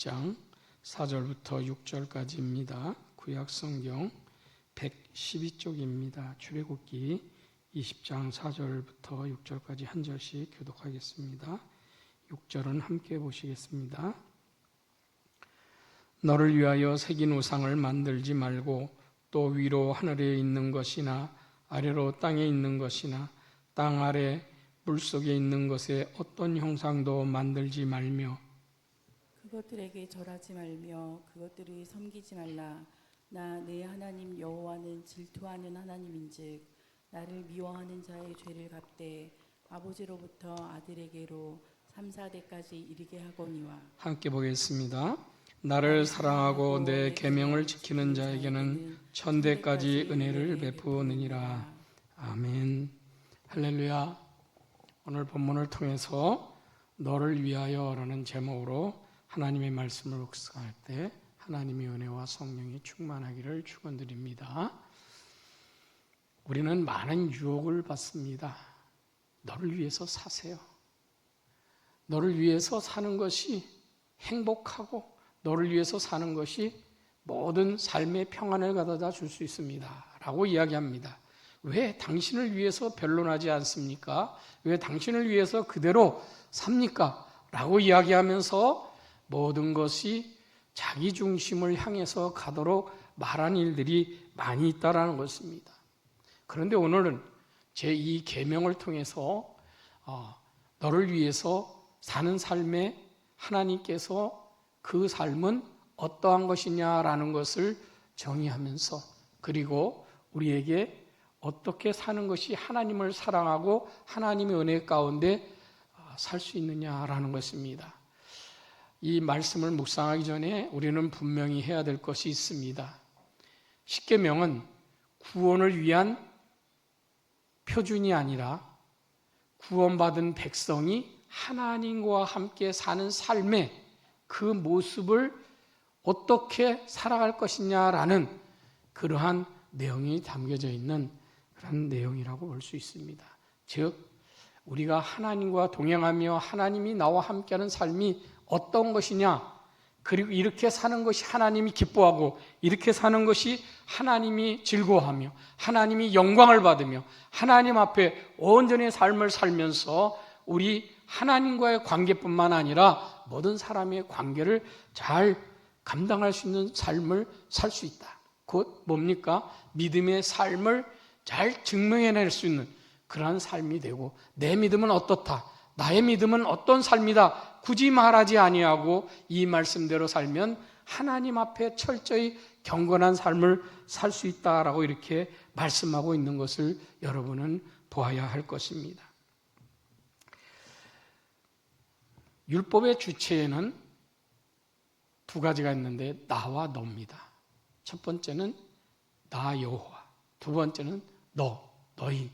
20장 4절부터 6절까지입니다. 구약성경 112쪽입니다. 출애굽기 20장 4절부터 6절까지 한 절씩 교독하겠습니다. 6절은 함께 보시겠습니다. 너를 위하여 새긴 우상을 만들지 말고 또 위로 하늘에 있는 것이나 아래로 땅에 있는 것이나 땅 아래 물속에 있는 것에 어떤 형상도 만들지 말며 그것들에게 절하지 말며 그것들을 섬기지 말라. 나 내 하나님 여호와는 질투하는 하나님인즉 나를 미워하는 자의 죄를 갚되 아버지로부터 아들에게로 3, 4대까지 이르게 하거니와. 함께 보겠습니다. 나를 사랑하고 내 계명을 지키는 자에게는 천대까지 은혜를 베푸느니라. 아멘. 할렐루야. 오늘 본문을 통해서 너를 위하여라는 제목으로 하나님의 말씀을 묵상할 때 하나님의 은혜와 성령이 충만하기를 축원드립니다. 우리는 많은 유혹을 받습니다. 너를 위해서 사세요. 너를 위해서 사는 것이 행복하고 너를 위해서 사는 것이 모든 삶의 평안을 가져다 줄 수 있습니다 라고 이야기합니다. 왜 당신을 위해서 변론하지 않습니까? 왜 당신을 위해서 그대로 삽니까? 라고 이야기하면서 모든 것이 자기 중심을 향해서 가도록 말하는 일들이 많이 있다는 것입니다. 그런데 오늘은 제 이 계명을 통해서 너를 위해서 사는 삶에 하나님께서 그 삶은 어떠한 것이냐라는 것을 정의하면서 그리고 우리에게 어떻게 사는 것이 하나님을 사랑하고 하나님의 은혜 가운데 살 수 있느냐라는 것입니다. 이 말씀을 묵상하기 전에 우리는 분명히 해야 될 것이 있습니다. 십계명은 구원을 위한 표준이 아니라 구원받은 백성이 하나님과 함께 사는 삶의 그 모습을 어떻게 살아갈 것이냐라는 그러한 내용이 담겨져 있는 그런 내용이라고 볼 수 있습니다. 즉 우리가 하나님과 동행하며 하나님이 나와 함께하는 삶이 어떤 것이냐, 그리고 이렇게 사는 것이 하나님이 기뻐하고 이렇게 사는 것이 하나님이 즐거워하며 하나님이 영광을 받으며 하나님 앞에 온전히 삶을 살면서 우리 하나님과의 관계뿐만 아니라 모든 사람의 관계를 잘 감당할 수 있는 삶을 살 수 있다. 곧 뭡니까? 믿음의 삶을 잘 증명해낼 수 있는 그러한 삶이 되고 내 믿음은 어떻다, 나의 믿음은 어떤 삶이다 굳이 말하지 아니하고 이 말씀대로 살면 하나님 앞에 철저히 경건한 삶을 살 수 있다라고 이렇게 말씀하고 있는 것을 여러분은 보아야 할 것입니다. 율법의 주체에는 두 가지가 있는데 나와 너입니다. 첫 번째는 나 여호와, 두 번째는 너희.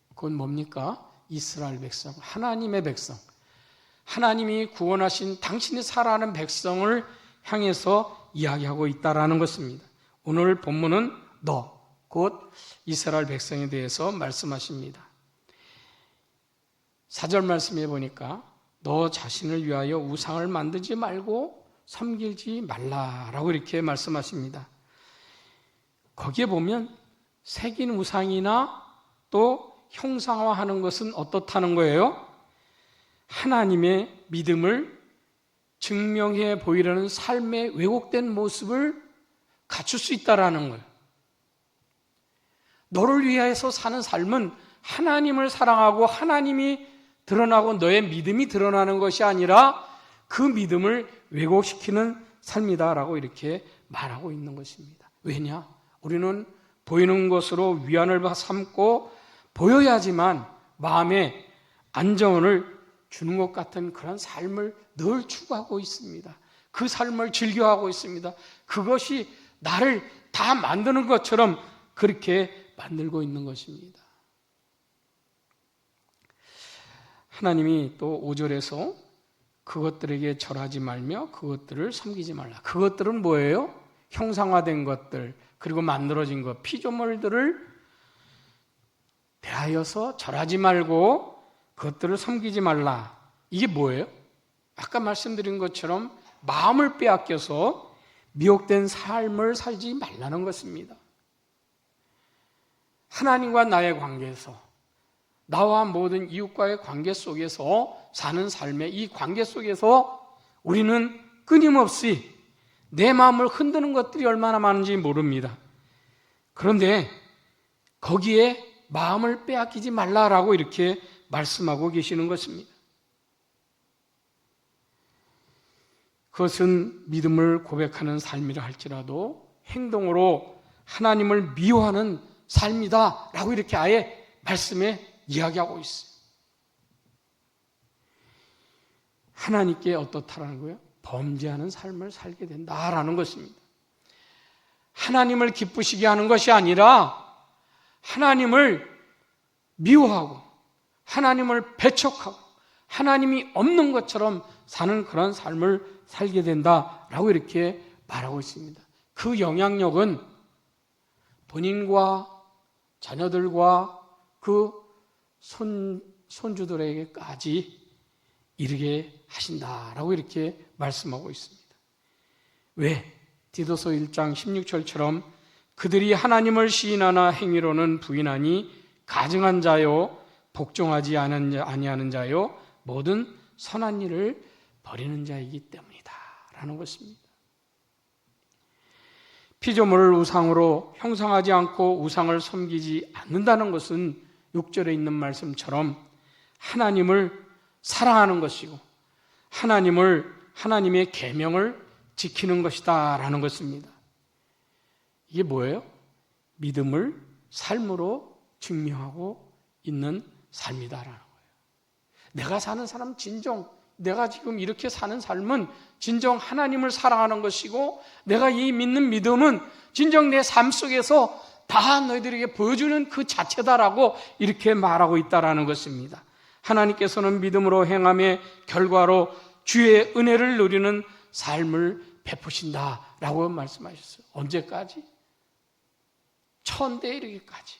그건 뭡니까? 이스라엘 백성, 하나님의 백성, 하나님이 구원하신 당신이 살아가는 백성을 향해서 이야기하고 있다라는 것입니다. 오늘 본문은 곧 이스라엘 백성에 대해서 말씀하십니다. 4절 말씀해 보니까 너 자신을 위하여 우상을 만들지 말고 섬기지 말라라고 이렇게 말씀하십니다. 거기에 보면 새긴 우상이나 또 형상화하는 것은 어떻다는 거예요? 하나님의 믿음을 증명해 보이려는 삶의 왜곡된 모습을 갖출 수 있다라는 거예요. 너를 위해서 사는 삶은 하나님을 사랑하고 하나님이 드러나고 너의 믿음이 드러나는 것이 아니라 그 믿음을 왜곡시키는 삶이다라고 이렇게 말하고 있는 것입니다. 왜냐? 우리는 보이는 것으로 위안을 삼고 보여야지만 마음에 안정을 주는 것 같은 그런 삶을 늘 추구하고 있습니다. 그 삶을 즐겨하고 있습니다. 그것이 나를 다 만드는 것처럼 그렇게 만들고 있는 것입니다. 하나님이 또 5절에서 그것들에게 절하지 말며 그것들을 섬기지 말라. 그것들은 뭐예요? 형상화된 것들, 그리고 만들어진 것, 피조물들을 대하여서 절하지 말고 그것들을 섬기지 말라. 이게 뭐예요? 아까 말씀드린 것처럼 마음을 빼앗겨서 미혹된 삶을 살지 말라는 것입니다. 하나님과 나의 관계에서, 나와 모든 이웃과의 관계 속에서 사는 삶의 이 관계 속에서 우리는 끊임없이 내 마음을 흔드는 것들이 얼마나 많은지 모릅니다. 그런데 거기에 마음을 빼앗기지 말라라고 이렇게 말씀하고 계시는 것입니다. 그것은 믿음을 고백하는 삶이라 할지라도 행동으로 하나님을 미워하는 삶이다 라고 이렇게 아예 말씀에 이야기하고 있어요. 하나님께 어떻다라는 거예요? 범죄하는 삶을 살게 된다라는 것입니다. 하나님을 기쁘시게 하는 것이 아니라 하나님을 미워하고 하나님을 배척하고 하나님이 없는 것처럼 사는 그런 삶을 살게 된다라고 이렇게 말하고 있습니다. 그 영향력은 본인과 자녀들과 그 손주들에게까지 이르게 하신다라고 이렇게 말씀하고 있습니다. 왜? 디도서 1장 16절처럼 그들이 하나님을 시인하나 행위로는 부인하니 가증한 자요 복종하지 아니하는 자요 모든 선한 일을 버리는 자이기 때문이다 라는 것입니다. 피조물을 우상으로 형상하지 않고 우상을 섬기지 않는다는 것은 6절에 있는 말씀처럼 하나님을 사랑하는 것이고 하나님의 계명을 지키는 것이다 라는 것입니다. 이게 뭐예요? 믿음을 삶으로 증명하고 있는 삶이다라는 거예요. 내가 사는 삶 진정, 내가 지금 이렇게 사는 삶은 진정 하나님을 사랑하는 것이고 내가 이 믿는 믿음은 진정 내 삶 속에서 다 너희들에게 보여주는 그 자체다라고 이렇게 말하고 있다라는 것입니다. 하나님께서는 믿음으로 행함의 결과로 주의 은혜를 누리는 삶을 베푸신다라고 말씀하셨어요. 언제까지? 천대에 이르기까지.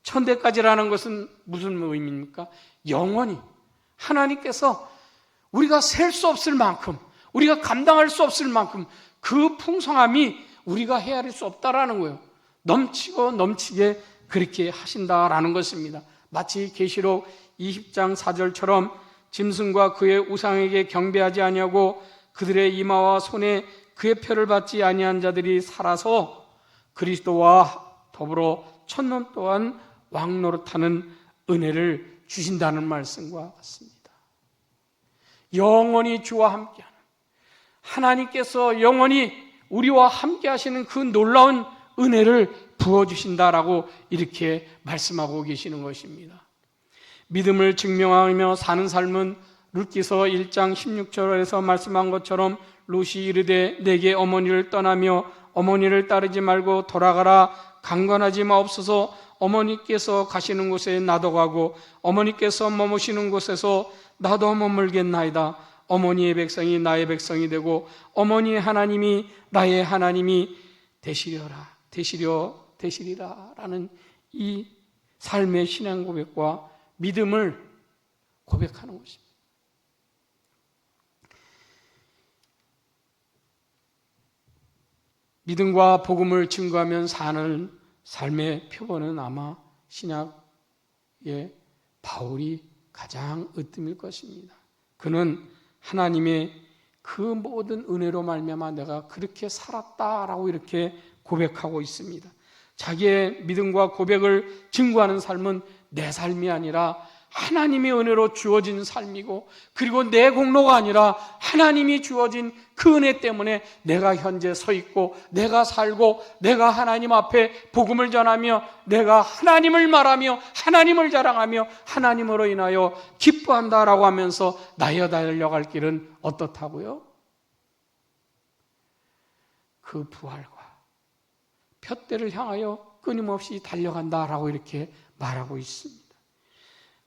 천대까지라는 것은 무슨 의미입니까? 영원히 하나님께서 우리가 셀 수 없을 만큼, 우리가 감당할 수 없을 만큼 그 풍성함이 우리가 헤아릴 수 없다라는 거예요. 넘치고 넘치게 그렇게 하신다라는 것입니다. 마치 계시록 20장 4절처럼 짐승과 그의 우상에게 경배하지 아니하고 그들의 이마와 손에 그의 표를 받지 아니한 자들이 살아서 그리스도와 더불어 천년 동안 왕노릇하는 은혜를 주신다는 말씀과 같습니다. 영원히 주와 함께하는 하나님께서 영원히 우리와 함께 하시는 그 놀라운 은혜를 부어주신다라고 이렇게 말씀하고 계시는 것입니다. 믿음을 증명하며 사는 삶은 룻기서 1장 16절에서 말씀한 것처럼 룻이 이르되 내게 어머니를 떠나며 어머니를 따르지 말고 돌아가라 강권하지 마옵소서. 어머니께서 가시는 곳에 나도 가고 어머니께서 머무시는 곳에서 나도 머물겠나이다. 어머니의 백성이 나의 백성이 되고 어머니의 하나님이 나의 하나님이 되시리라 라는 이 삶의 신앙 고백과 믿음을 고백하는 것입니다. 믿음과 복음을 증거하면 사는 삶의 표본은 아마 신약의 바울이 가장 으뜸일 것입니다. 그는 하나님의 그 모든 은혜로 말미암아 내가 그렇게 살았다라고 이렇게 고백하고 있습니다. 자기의 믿음과 고백을 증거하는 삶은 내 삶이 아니라 하나님의 은혜로 주어진 삶이고 그리고 내 공로가 아니라 하나님이 주어진 그 은혜 때문에 내가 현재 서 있고 내가 살고 내가 하나님 앞에 복음을 전하며 내가 하나님을 말하며 하나님을 자랑하며 하나님으로 인하여 기뻐한다라고 하면서 나여 달려갈 길은 어떻다고요? 그 부활과 푯대를 향하여 끊임없이 달려간다라고 이렇게 말하고 있습니다.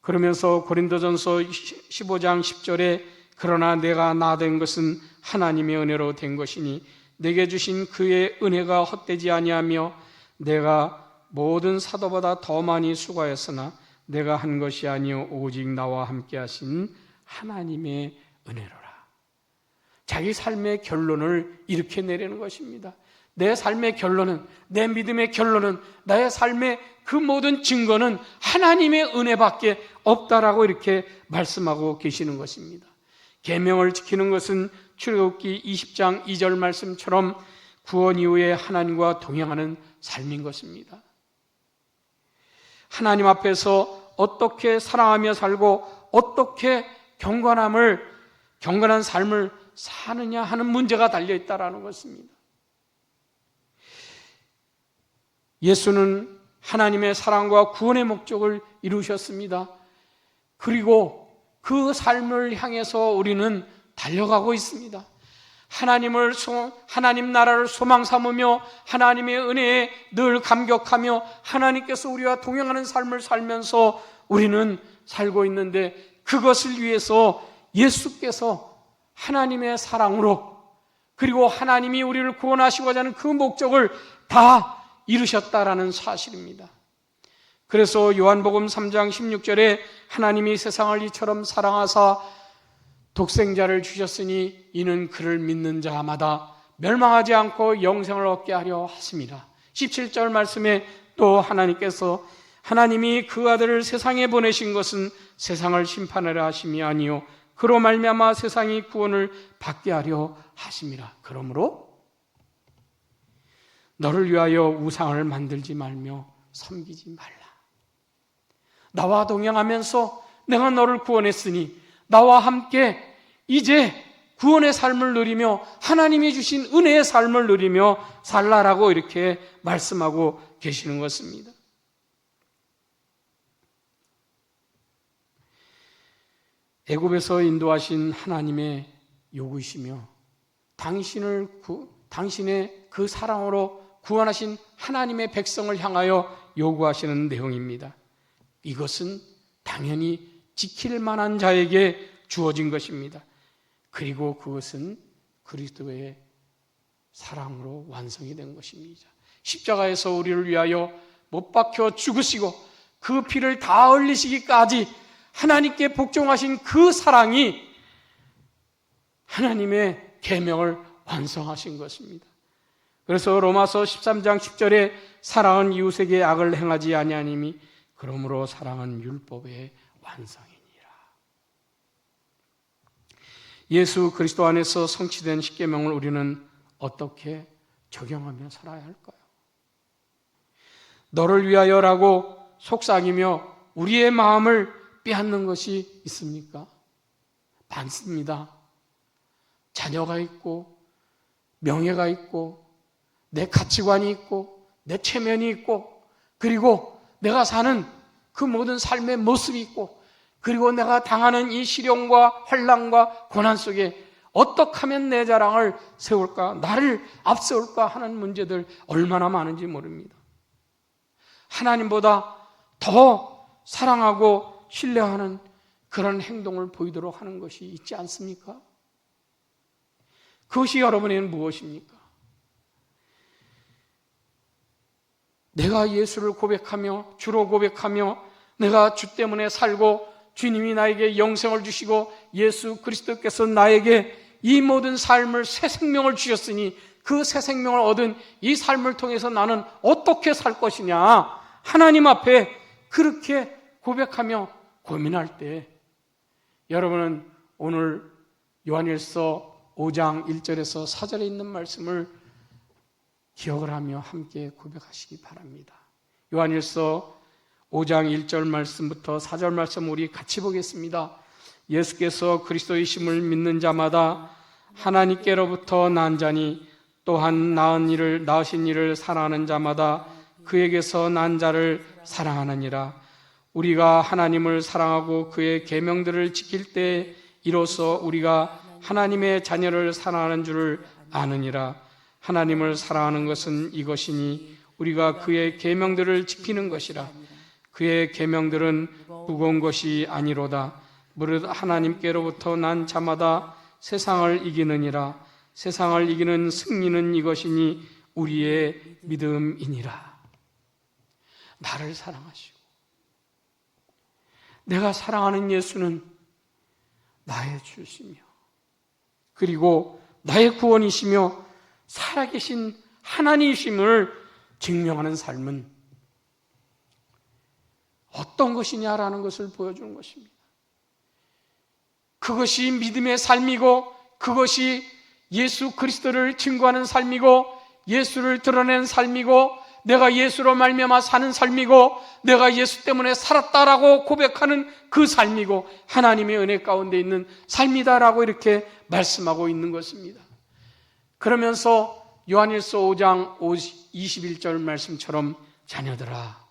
그러면서 고린도전서 15장 10절에 그러나 내가 나 된 것은 하나님의 은혜로 된 것이니 내게 주신 그의 은혜가 헛되지 아니하며 내가 모든 사도보다 더 많이 수고하였으나 내가 한 것이 아니요 오직 나와 함께 하신 하나님의 은혜로라. 자기 삶의 결론을 이렇게 내리는 것입니다. 내 삶의 결론은, 내 믿음의 결론은, 나의 삶의 그 모든 증거는 하나님의 은혜밖에 없다라고 이렇게 말씀하고 계시는 것입니다. 계명을 지키는 것은 출애굽기 20장 2절 말씀처럼 구원 이후에 하나님과 동행하는 삶인 것입니다. 하나님 앞에서 어떻게 사랑하며 살고 어떻게 경건한 삶을 사느냐 하는 문제가 달려있다라는 것입니다. 예수는 하나님의 사랑과 구원의 목적을 이루셨습니다. 그리고 그 삶을 향해서 우리는 달려가고 있습니다. 하나님 나라를 소망 삼으며 하나님의 은혜에 늘 감격하며 하나님께서 우리와 동행하는 삶을 살면서 우리는 살고 있는데, 그것을 위해서 예수께서 하나님의 사랑으로, 그리고 하나님이 우리를 구원하시고자 하는 그 목적을 다 이루셨다라는 사실입니다. 그래서 요한복음 3장 16절에 하나님이 세상을 이처럼 사랑하사 독생자를 주셨으니 이는 그를 믿는 자마다 멸망하지 않고 영생을 얻게 하려 하심이라. 17절 말씀에 또 하나님이 그 아들을 세상에 보내신 것은 세상을 심판하려 하심이 아니요 그로 말미암아 세상이 구원을 받게 하려 하심이라. 그러므로 너를 위하여 우상을 만들지 말며 섬기지 말라. 나와 동행하면서 내가 너를 구원했으니 나와 함께 이제 구원의 삶을 누리며 하나님이 주신 은혜의 삶을 누리며 살라라고 이렇게 말씀하고 계시는 것입니다. 애굽에서 인도하신 하나님의 요구이시며 당신의 그 사랑으로 구원하신 하나님의 백성을 향하여 요구하시는 내용입니다. 이것은 당연히 지킬 만한 자에게 주어진 것입니다. 그리고 그것은 그리스도의 사랑으로 완성이 된 것입니다. 십자가에서 우리를 위하여 못 박혀 죽으시고 그 피를 다 흘리시기까지 하나님께 복종하신 그 사랑이 하나님의 계명을 완성하신 것입니다. 그래서 로마서 13장 10절에 사랑은 이웃에게 악을 행하지 아니하니미 그러므로 사랑은 율법의 완성이니라. 예수 그리스도 안에서 성취된 십계명을 우리는 어떻게 적용하며 살아야 할까요? 너를 위하여라고 속삭이며 우리의 마음을 빼앗는 것이 있습니까? 많습니다. 자녀가 있고 명예가 있고 내 가치관이 있고 내 체면이 있고 그리고 내가 사는 그 모든 삶의 모습이 있고 그리고 내가 당하는 이 시련과 환난과 고난 속에 어떻게 하면 내 자랑을 세울까, 나를 앞세울까 하는 문제들 얼마나 많은지 모릅니다. 하나님보다 더 사랑하고 신뢰하는 그런 행동을 보이도록 하는 것이 있지 않습니까? 그것이 여러분에게는 무엇입니까? 내가 예수를 고백하며 주로 고백하며 내가 주 때문에 살고 주님이 나에게 영생을 주시고 예수 그리스도께서 나에게 이 모든 삶을 새 생명을 주셨으니 그 새 생명을 얻은 이 삶을 통해서 나는 어떻게 살 것이냐, 하나님 앞에 그렇게 고백하며 고민할 때 여러분은 오늘 요한일서 5장 1절에서 4절에 있는 말씀을 기억을 하며 함께 고백하시기 바랍니다. 요한일서 5장 1절 말씀부터 4절 말씀 우리 같이 보겠습니다. 예수께서 그리스도이심을 믿는 자마다 하나님께로부터 난 자니 또한 낳으신 이를 사랑하는 자마다 그에게서 난 자를 사랑하느니라. 우리가 하나님을 사랑하고 그의 계명들을 지킬 때 이로써 우리가 하나님의 자녀를 사랑하는 줄을 아느니라. 하나님을 사랑하는 것은 이것이니 우리가 그의 계명들을 지키는 것이라. 그의 계명들은 무거운 것이 아니로다. 무릇 하나님께로부터 난 자마다 세상을 이기느니라. 세상을 이기는 승리는 이것이니 우리의 믿음이니라. 나를 사랑하시고 내가 사랑하는 예수는 나의 주시며 그리고 나의 구원이시며 살아계신 하나님이심을 증명하는 삶은 어떤 것이냐라는 것을 보여주는 것입니다. 그것이 믿음의 삶이고, 그것이 예수 그리스도를 증거하는 삶이고, 예수를 드러내는 삶이고, 내가 예수로 말미암아 사는 삶이고, 내가 예수 때문에 살았다라고 고백하는 그 삶이고, 하나님의 은혜 가운데 있는 삶이다라고 이렇게 말씀하고 있는 것입니다. 그러면서 요한일서 5장 21절 말씀처럼, 자녀들아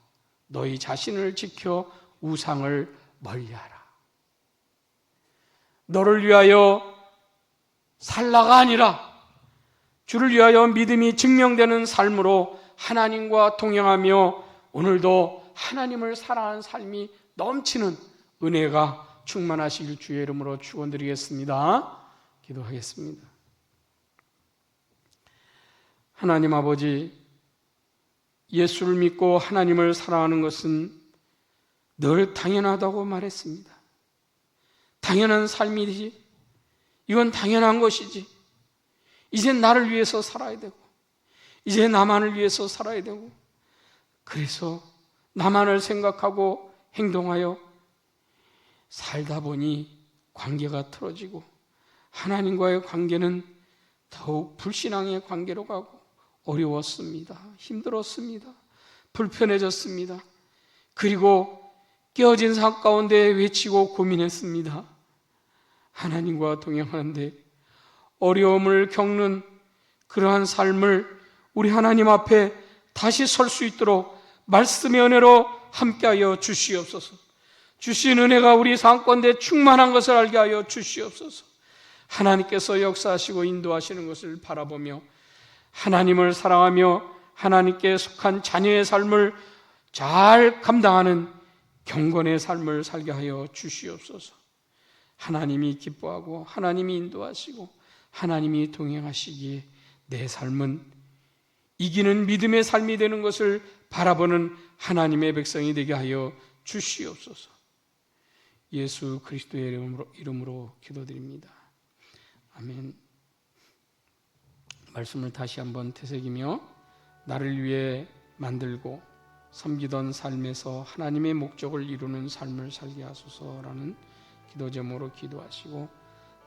너희 자신을 지켜 우상을 멀리하라. 너를 위하여 살라가 아니라 주를 위하여 믿음이 증명되는 삶으로 하나님과 동행하며 오늘도 하나님을 사랑하는 삶이 넘치는 은혜가 충만하시길 주의 이름으로 축원드리겠습니다. 기도하겠습니다. 하나님 아버지, 예수를 믿고 하나님을 사랑하는 것은 늘 당연하다고 말했습니다. 당연한 삶이지, 이건 당연한 것이지, 이제 나를 위해서 살아야 되고, 이제 나만을 위해서 살아야 되고, 그래서 나만을 생각하고 행동하여 살다 보니 관계가 틀어지고 하나님과의 관계는 더욱 불신앙의 관계로 가고 어려웠습니다. 힘들었습니다. 불편해졌습니다. 그리고 깨어진 삶 가운데 외치고 고민했습니다. 하나님과 동행하는데 어려움을 겪는 그러한 삶을 우리 하나님 앞에 다시 설 수 있도록 말씀의 은혜로 함께하여 주시옵소서. 주신 은혜가 우리 삶 가운데 충만한 것을 알게 하여 주시옵소서. 하나님께서 역사하시고 인도하시는 것을 바라보며 하나님을 사랑하며 하나님께 속한 자녀의 삶을 잘 감당하는 경건의 삶을 살게 하여 주시옵소서. 하나님이 기뻐하고 하나님이 인도하시고 하나님이 동행하시기에 내 삶은 이기는 믿음의 삶이 되는 것을 바라보는 하나님의 백성이 되게 하여 주시옵소서. 예수 그리스도의 이름으로 기도드립니다. 아멘. 말씀을 다시 한번 되새기며, 나를 위해 만들고 섬기던 삶에서 하나님의 목적을 이루는 삶을 살게 하소서라는 기도 제목으로 기도하시고,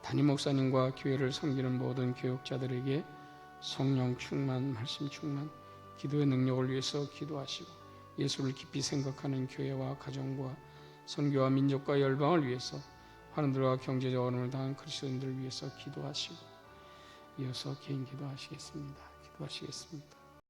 담임 목사님과 교회를 섬기는 모든 교육자들에게 성령 충만, 말씀 충만, 기도의 능력을 위해서 기도하시고, 예수를 깊이 생각하는 교회와 가정과 선교와 민족과 열방을 위해서 환원들과 경제적 어려움을 당한 그리스도인들을 위해서 기도하시고, 이어서 개인 기도하시겠습니다.